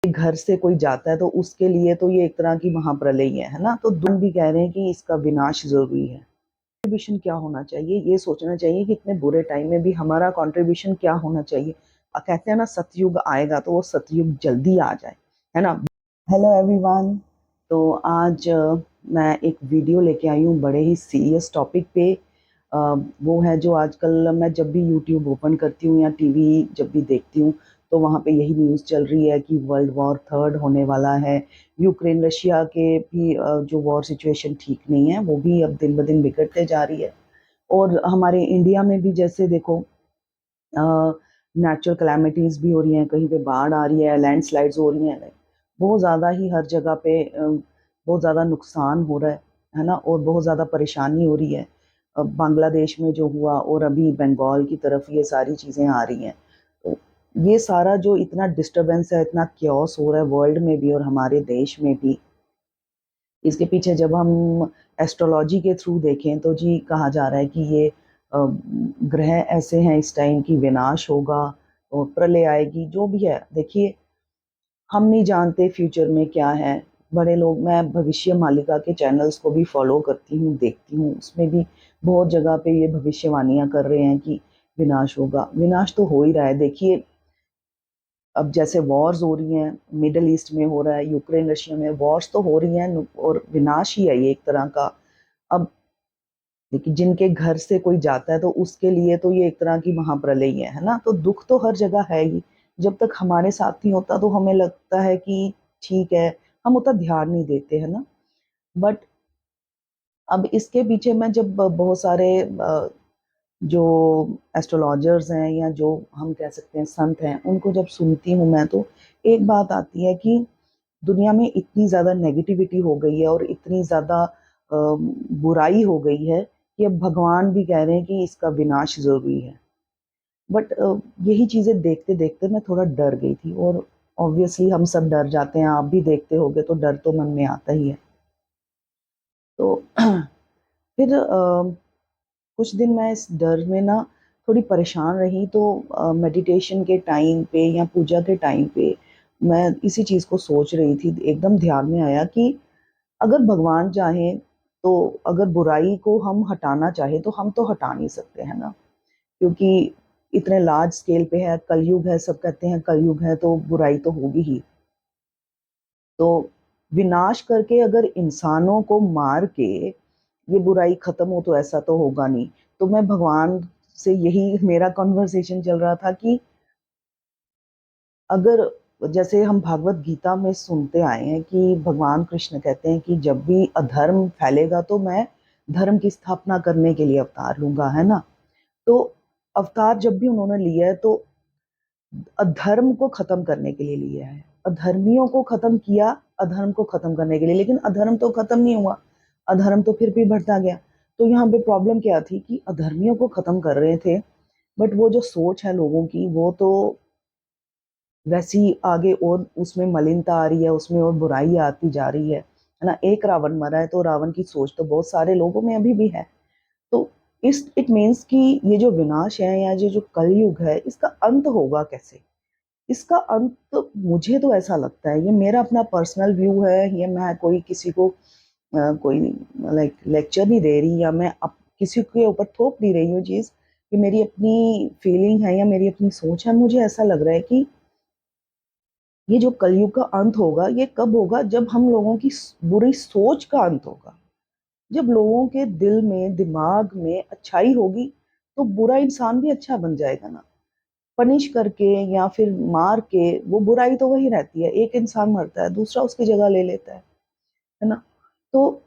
घर से कोई जाता है तो उसके लिए तो ये एक तरह की महाप्रलय ही है ना। तो तुम भी कह रहे हैं कि इसका विनाश जरूरी है। कंट्रीब्यूशन क्या होना चाहिए, ये सोचना चाहिए कि इतने बुरे टाइम में भी हमारा कंट्रीब्यूशन क्या होना चाहिए। कहते हैं ना, सतयुग आएगा तो वो सतयुग जल्दी आ जाए, है ना। Hello everyone. तो आज मैं एक वीडियो लेके आई हूँ बड़े ही सीरियस टॉपिक पे। वो है जो आजकल मैं जब भी यूट्यूब ओपन करती हूँ या टीवी जब भी देखती हूँ तो वहाँ पे यही न्यूज़ चल रही है कि वर्ल्ड वॉर थर्ड होने वाला है। यूक्रेन रशिया के भी जो वॉर सिचुएशन ठीक नहीं है, वो भी अब दिन ब दिन बिगड़ते जा रही है। और हमारे इंडिया में भी जैसे देखो, नेचुरल कैलामिटीज़ भी हो रही हैं, कहीं पे बाढ़ आ रही है, लैंडस्लाइड्स हो रही हैं, बहुत ज़्यादा ही हर जगह पे बहुत ज़्यादा नुकसान हो रहा है ना। और बहुत ज़्यादा परेशानी हो रही है। बांग्लादेश में जो हुआ और अभी बंगाल की तरफ ये सारी चीज़ें आ रही हैं। तो ये सारा जो इतना डिस्टर्बेंस है, इतना क्योस हो रहा है वर्ल्ड में भी और हमारे देश में भी, इसके पीछे जब हम एस्ट्रोलॉजी के थ्रू देखें तो जी कहा जा रहा है कि ये ग्रह ऐसे हैं इस टाइम की विनाश होगा और प्रलय आएगी। जो भी है, देखिए, हम नहीं जानते फ्यूचर में क्या है। बड़े लोग, मैं भविष्य मालिका के चैनल्स को भी फॉलो करती हूँ, देखती हूँ, उसमें भी बहुत जगह पे ये भविष्यवाणियाँ कर रहे हैं कि विनाश होगा। विनाश तो हो ही रहा है। देखिए, अब जैसे वॉर्स हो रही हैं, मिडल ईस्ट में हो रहा है, यूक्रेन रशिया में वॉर्स तो हो रही हैं और विनाश ही है ये एक तरह का। अब देखिए, जिनके घर से कोई जाता है तो उसके लिए तो ये एक तरह की महाप्रलय ही है ना। तो दुख तो हर जगह है ही। जब तक हमारे साथ नहीं होता तो हमें लगता है कि ठीक है, हम उतना ध्यान नहीं देते, है ना। बट अब इसके पीछे मैं जब बहुत सारे जो एस्ट्रोलॉजर्स हैं या जो हम कह सकते हैं संत हैं, उनको जब सुनती हूँ मैं, तो एक बात आती है कि दुनिया में इतनी ज़्यादा नेगेटिविटी हो गई है और इतनी ज़्यादा बुराई हो गई है कि अब भगवान भी कह रहे हैं कि इसका विनाश ज़रूरी है। बट यही चीज़ें देखते देखते मैं थोड़ा डर गई थी। और ऑब्वियसली हम सब डर जाते हैं, आप भी देखते होगे तो डर तो मन में आता ही है। तो फिर कुछ दिन मैं इस डर में ना थोड़ी परेशान रही। तो मेडिटेशन के टाइम पे या पूजा के टाइम पे मैं इसी चीज़ को सोच रही थी। एकदम ध्यान में आया कि अगर भगवान चाहें तो, अगर बुराई को हम हटाना चाहे तो हम तो हटा नहीं सकते, है ना। क्योंकि इतने लार्ज स्केल पे है, कलयुग है, सब कहते हैं कलयुग है तो बुराई तो होगी ही। तो विनाश करके अगर इंसानों को मार के ये बुराई खत्म हो तो ऐसा तो होगा नहीं। तो मैं भगवान से यही मेरा कॉन्वर्सेशन चल रहा था कि अगर, जैसे हम भागवत गीता में सुनते आए हैं कि भगवान कृष्ण कहते हैं कि जब भी अधर्म फैलेगा तो मैं धर्म की स्थापना करने के लिए अवतार लूंगा, है ना। तो अवतार जब भी उन्होंने लिया है तो अधर्म को खत्म करने के लिए लिया है। अधर्मियों को खत्म किया अधर्म को खत्म करने के लिए, लेकिन अधर्म तो खत्म नहीं हुआ, अधर्म तो फिर भी बढ़ता गया। तो यहाँ पे प्रॉब्लम क्या थी कि अधर्मियों को खत्म कर रहे थे, बट वो जो सोच है लोगों की वो तो वैसी आगे और उसमें मलिनता आ रही है, उसमें और बुराई आती जा रही है ना। एक रावण मरा है तो रावण की सोच तो बहुत सारे लोगों में अभी भी है। तो इस इट मीन्स कि ये जो विनाश है या ये जो कलयुग है, इसका अंत होगा कैसे। इसका अंत मुझे तो ऐसा लगता है, ये मेरा अपना पर्सनल व्यू है, ये मैं कोई किसी को कोई लाइक लेक्चर नहीं दे रही या मैं किसी के ऊपर थोप नहीं रही हूँ चीज़। ये मेरी अपनी फीलिंग है या मेरी अपनी सोच है। मुझे ऐसा लग रहा है कि ये जो कलयुग का अंत होगा ये कब होगा, जब हम लोगों की बुरी सोच का अंत होगा। जब लोगों के दिल में दिमाग में अच्छाई होगी तो बुरा इंसान भी अच्छा बन जाएगा ना। पनिश करके या फिर मार के वो बुराई तो वही रहती है, एक इंसान मरता है दूसरा उसकी जगह ले लेता है ना। तो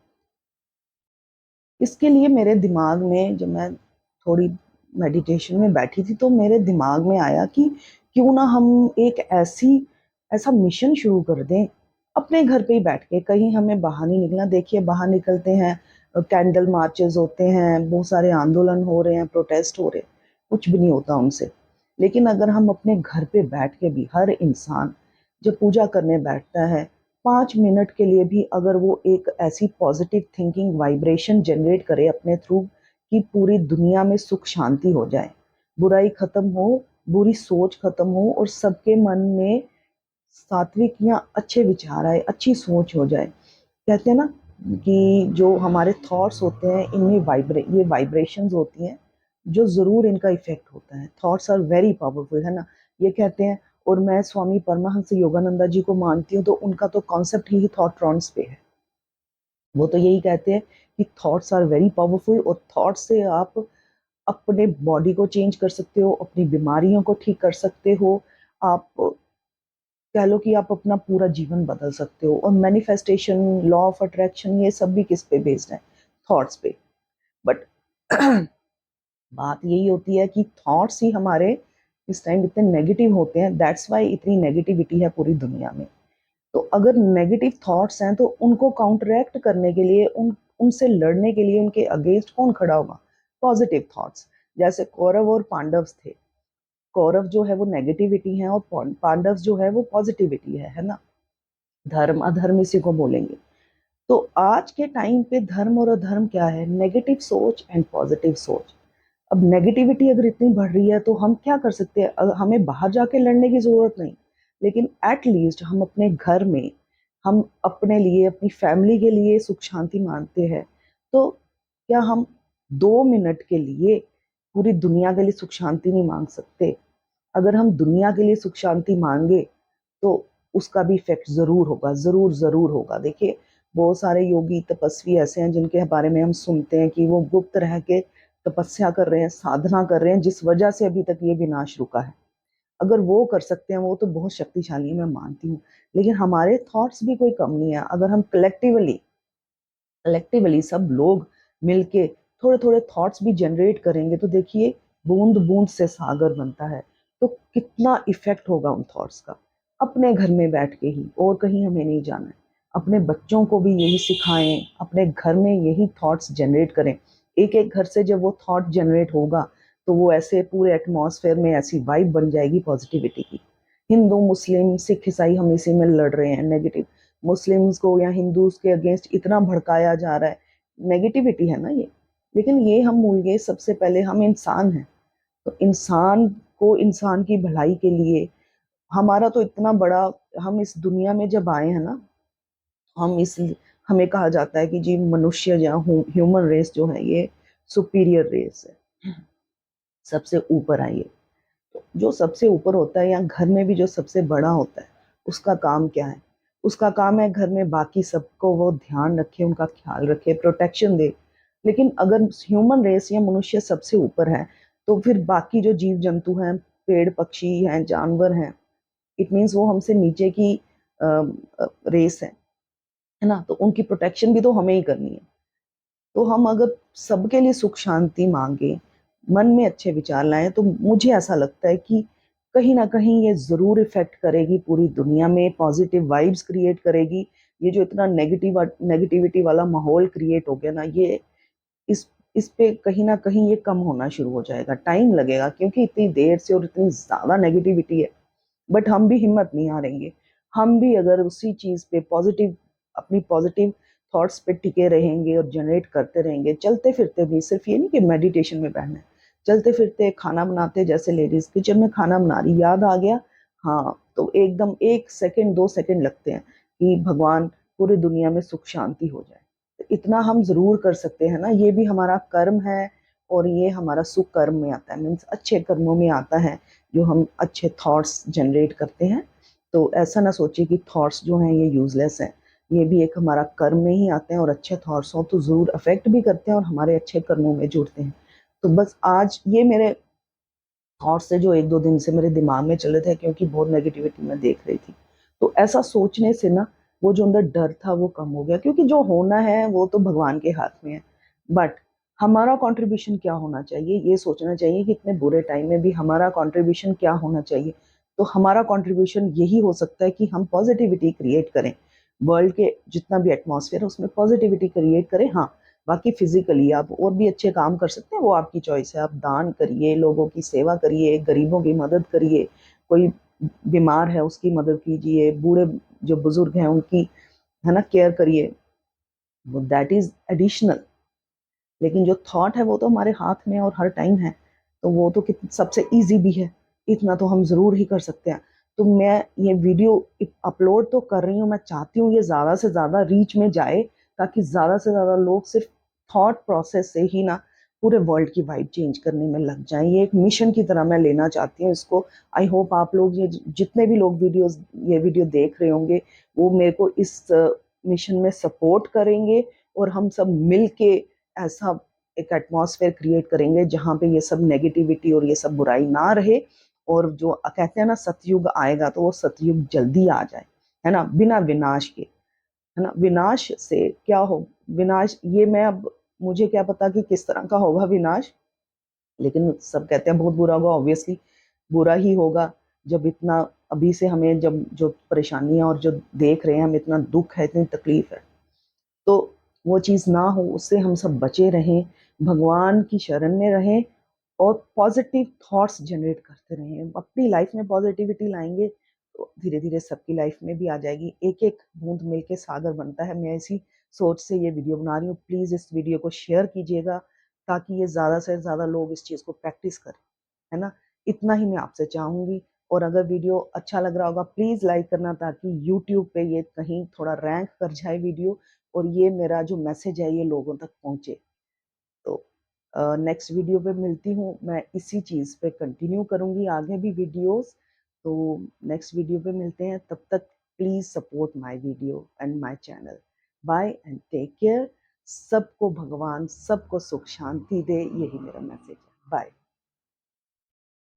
इसके लिए मेरे दिमाग में, जब मैं थोड़ी मेडिटेशन में बैठी थी तो मेरे दिमाग में आया कि क्यों ना हम एक ऐसा मिशन शुरू कर दें अपने घर पे ही बैठ के। कहीं हमें बाहर नहीं निकलना। देखिए, बाहर निकलते हैं, कैंडल मार्चेस होते हैं, बहुत सारे आंदोलन हो रहे हैं, प्रोटेस्ट हो रहे हैं, कुछ भी नहीं होता उनसे। लेकिन अगर हम अपने घर पे बैठ के भी, हर इंसान जब पूजा करने बैठता है 5 मिनट के लिए भी अगर वो एक ऐसी पॉजिटिव थिंकिंग वाइब्रेशन जनरेट करे अपने थ्रू कि पूरी दुनिया में सुख शांति हो जाए, बुराई खत्म हो, बुरी सोच खत्म हो और सबके मन में सात्विक या अच्छे विचार आए, अच्छी सोच हो जाए। कहते हैं ना कि जो हमारे थॉट्स होते हैं इनमें ये वाइब्रेशंस होती हैं, जो ज़रूर इनका इफ़ेक्ट होता है। थॉट्स आर वेरी पावरफुल, है ना? ये कहते हैं, और मैं स्वामी परमाहंस योगानंदा जी को मानती हूँ, तो उनका तो कॉन्सेप्ट ही थॉट ट्रांस पे है। वो तो यही कहते हैं कि थॉट्स आर वेरी पावरफुल, और थॉट्स से आप अपने बॉडी को चेंज कर सकते हो, अपनी बीमारियों को ठीक कर सकते हो, आप कह लो कि आप अपना पूरा जीवन बदल सकते हो। और मैनिफेस्टेशन, लॉ ऑफ अट्रैक्शन, ये सब भी किस पे बेस्ड है? थॉट्स पे। बट बात यही होती है कि थॉट्स ही हमारे इस टाइम इतने नेगेटिव होते हैं, दैट्स वाई इतनी नेगेटिविटी है पूरी दुनिया में। तो अगर नेगेटिव थॉट्स हैं तो उनको काउंटरैक्ट करने के लिए, उनसे लड़ने के लिए उनके अगेंस्ट कौन खड़ा होगा? Positive thoughts. जैसे कौरव और पांडव थे। कौरव जो है वो नेगेटिविटी है, और पांडव जो है वो पॉजिटिविटी है ना? धर्म अधर्म इसी को बोलेंगे। तो आज के टाइम पे धर्म और अधर्म क्या है? नेगेटिव सोच एंड पॉजिटिव सोच। अब नेगेटिविटी अगर इतनी बढ़ रही है तो हम क्या कर सकते हैं? हमें बाहर जाके लड़ने की जरूरत नहीं, लेकिन एट लीस्ट हम अपने घर में, हम अपने लिए, अपनी फैमिली के लिए सुख शांति मांगते हैं। तो क्या हम 2 मिनट के लिए पूरी दुनिया के लिए सुख शांति नहीं मांग सकते? अगर हम दुनिया के लिए सुख शांति मांगे तो उसका भी इफेक्ट जरूर होगा, जरूर जरूर होगा। देखिए, बहुत सारे योगी तपस्वी ऐसे हैं जिनके बारे में हम सुनते हैं कि वो गुप्त रह के तपस्या कर रहे हैं, साधना कर रहे हैं, जिस वजह से अभी तक ये विनाश रुका है। अगर वो कर सकते हैं, वो तो बहुत शक्तिशाली है, मैं मानती हूँ। लेकिन हमारे थॉट्स भी कोई कम नहीं है। अगर हम कलेक्टिवली सब लोग मिलके थोड़े थोड़े थॉट्स भी जनरेट करेंगे, तो देखिए, बूंद बूंद से सागर बनता है। तो कितना इफेक्ट होगा उन थॉट्स का। अपने घर में बैठ के ही, और कहीं हमें नहीं जाना है। अपने बच्चों को भी यही सिखाएं, अपने घर में यही थॉट्स जनरेट करें। एक एक घर से जब वो थॉट जनरेट होगा, तो वो ऐसे पूरे एटमॉस्फेयर में ऐसी वाइब बन जाएगी पॉजिटिविटी की। हिंदू मुस्लिम सिख ईसाई हम इसी में लड़ रहे हैं, नेगेटिव। मुस्लिम्स को या हिंदूज के अगेंस्ट इतना भड़काया जा रहा है, नेगेटिविटी है ना ये। लेकिन ये हम भूल गए, सबसे पहले हम इंसान हैं। तो इंसान को, इंसान की भलाई के लिए, हमारा तो इतना बड़ा, हम इस दुनिया में जब आए हैं ना, हम इस हमें कहा जाता है कि जी मनुष्य या ह्यूमन रेस जो है ये सुपीरियर रेस है, सबसे ऊपर आई है। तो जो सबसे ऊपर होता है, या घर में भी जो सबसे बड़ा होता है, उसका काम क्या है? उसका काम है घर में बाकी सबको वो ध्यान रखे, उनका ख्याल रखे, प्रोटेक्शन दे। लेकिन अगर ह्यूमन रेस या मनुष्य सबसे ऊपर है, तो फिर बाकी जो जीव जंतु हैं, पेड़ पक्षी हैं, जानवर हैं, इट मीन्स वो हमसे नीचे की रेस है ना? तो उनकी प्रोटेक्शन भी तो हमें ही करनी है। तो हम अगर सबके लिए सुख शांति मांगे, मन में अच्छे विचार लाएं, तो मुझे ऐसा लगता है कि कहीं ना कहीं ये ज़रूर इफेक्ट करेगी पूरी दुनिया में, पॉजिटिव वाइब्स क्रिएट करेगी। ये जो इतना नेगेटिविटी वाला माहौल क्रिएट हो गया ना, ये इस इस पे कहीं ना कहीं ये कम होना शुरू हो जाएगा। टाइम लगेगा, क्योंकि इतनी देर से और इतनी ज़्यादा नेगेटिविटी है। बट हम भी हिम्मत नहीं हारेंगे। हम भी अगर उसी चीज़ पे पॉजिटिव, अपनी पॉजिटिव थॉट्स पे टिके रहेंगे और जनरेट करते रहेंगे, चलते फिरते भी, सिर्फ ये नहीं कि मेडिटेशन में बैठना है, चलते फिरते खाना बनाते, जैसे लेडीज किचन में खाना बना रही, याद आ गया, हाँ, तो एकदम 1 सेकंड 2 सेकंड लगते हैं कि भगवान पूरी दुनिया में सुख शांति हो जाए। तो इतना हम जरूर कर सकते हैं ना, ये भी हमारा कर्म है। और ये हमारा सुख कर्म में आता है, मीन्स अच्छे कर्मों में आता है, जो हम अच्छे थॉट्स जनरेट करते हैं। तो ऐसा ना सोचिए कि थॉट्स जो हैं ये यूजलेस हैं। ये भी एक हमारा कर्म में ही आते हैं, और अच्छे थॉट्स हो तो ज़रूर अफेक्ट भी करते हैं और हमारे अच्छे कर्मों में जुड़ते हैं। तो बस आज ये मेरे थॉट्स से जो 1-2 दिन से मेरे दिमाग में चले थे, क्योंकि बहुत नेगेटिविटी मैं देख रही थी। तो ऐसा सोचने से ना, वो जो अंदर डर था वो कम हो गया, क्योंकि जो होना है वो तो भगवान के हाथ में है। बट हमारा कंट्रीब्यूशन क्या होना चाहिए, ये सोचना चाहिए कि इतने बुरे टाइम में भी हमारा कंट्रीब्यूशन क्या होना चाहिए। तो हमारा कंट्रीब्यूशन यही हो सकता है कि हम पॉजिटिविटी क्रिएट करें। वर्ल्ड के जितना भी एटमॉस्फेयर है उसमें पॉजिटिविटी क्रिएट करें। हाँ, बाकी फिजिकली आप और भी अच्छे काम कर सकते हैं, वो आपकी चॉइस है। आप दान करिए, लोगों की सेवा करिए, गरीबों की मदद करिए, कोई बीमार है उसकी मदद कीजिए, बूढ़े जो बुजुर्ग हैं उनकी, है ना, केयर करिए। वो दैट इज एडिशनल। लेकिन जो थॉट है वो तो हमारे हाथ में और हर टाइम है। तो वो तो सबसे ईजी भी है, इतना तो हम ज़रूर ही कर सकते हैं। तो मैं ये वीडियो अपलोड तो कर रही हूँ, मैं चाहती हूँ ये ज़्यादा से ज़्यादा रीच में जाए, ताकि ज़्यादा से ज़्यादा लोग सिर्फ थॉट प्रोसेस से ही ना पूरे वर्ल्ड की वाइब चेंज करने में लग जाएं। ये एक मिशन की तरह मैं लेना चाहती हूँ इसको। आई होप आप लोग, ये जितने भी लोग ये वीडियो देख रहे होंगे, वो मेरे को इस मिशन में सपोर्ट करेंगे, और हम सब मिल के ऐसा एक एटमॉस्फेयर क्रिएट करेंगे जहाँ पे ये सब नेगेटिविटी और ये सब बुराई ना रहे। और जो कहते हैं ना सतयुग आएगा, तो वो सतयुग जल्दी आ जाए, है ना, बिना विनाश के, है ना। विनाश से क्या हो, विनाश ये मैं अब, मुझे क्या पता कि किस तरह का होगा विनाश, लेकिन सब कहते हैं बहुत बुरा होगा, ऑब्वियसली बुरा ही होगा। जब इतना अभी से हमें, जब जो परेशानियां और जो देख रहे हैं हम, इतना दुख है, इतनी तकलीफ है, तो वो चीज़ ना हो, उससे हम सब बचे रहें, भगवान की शरण में रहें, और पॉजिटिव थॉट्स जनरेट करते रहें। अपनी लाइफ में पॉजिटिविटी लाएंगे तो धीरे धीरे सबकी लाइफ में भी आ जाएगी। एक एक बूंद मिलके सागर बनता है। मैं इसी सोच से ये वीडियो बना रही हूँ। प्लीज़ इस वीडियो को शेयर कीजिएगा, ताकि ये ज़्यादा से ज़्यादा लोग इस चीज़ को प्रैक्टिस करें, है ना। इतना ही मैं आपसे चाहूँगी। और अगर वीडियो अच्छा लग रहा होगा, प्लीज़ लाइक करना, ताकि यूट्यूब पे ये कहीं थोड़ा रैंक कर जाए वीडियो, और ये मेरा जो मैसेज है ये लोगों तक पहुँचे। तो नेक्स्ट वीडियो पे मिलती हूँ, मैं इसी चीज़ पे कंटिन्यू करूँगी आगे भी वीडियोस। तो नेक्स्ट वीडियो पे मिलते हैं, तब तक please support my video and my channel. Bye and take care. सबको भगवान सबको सुख शांति दे, यही मेरा मैसेज है। बाय।